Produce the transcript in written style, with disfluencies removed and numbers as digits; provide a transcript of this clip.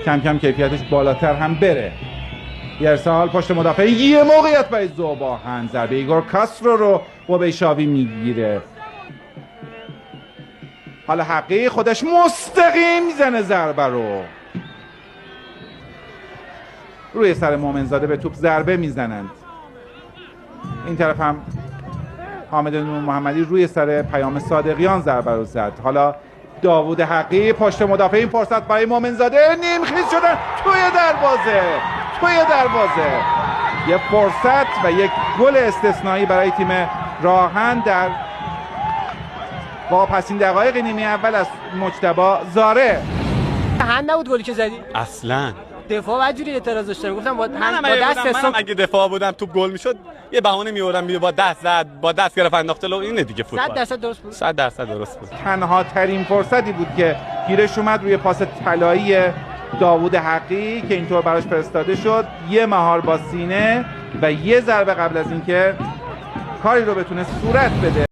کم کم کیفیتش بالاتر هم بره. یه ارسال پشت مدافع، یه موقعیت برای ذوباهن، ضربه ایگور کاسترو رو قبیشاوی میگیره. حالا حقی خودش مستقیم میزنه ضربه رو. روی سر مومنزاده به توپ ضربه میزنند. این طرف هم حامد نور محمدی روی سر پیام صادقیان ضربه رو زد. حالا داوود حقی پشت مدافع، این فرصت برای مومنزاده، نیمخیز شدن توی دروازه. یه فرصت و یک گل استثنایی برای تیم راهن در واپسین دقایق نیمه اول از مجتبی زاره. هند نبود گلی که زدی؟ اصلا دفاع بعد جوری اعتراض داشتن، گفتم با دست منم اگه دفاع بودم توپ گل میشد یه بهونه میوردم، با دست زد، با دست گرفت انداخت لو. اینه دیگه فوتبال. 100% درست بود. 100% درست بود. تنها ترین فرصتی بود که گیرش اومد روی پاس طلایی داوود حقی که اینطور براش فرستاده شد. یه مهار با سینه و یه ضربه قبل از اینکه کاری رو بتونه صورت بده.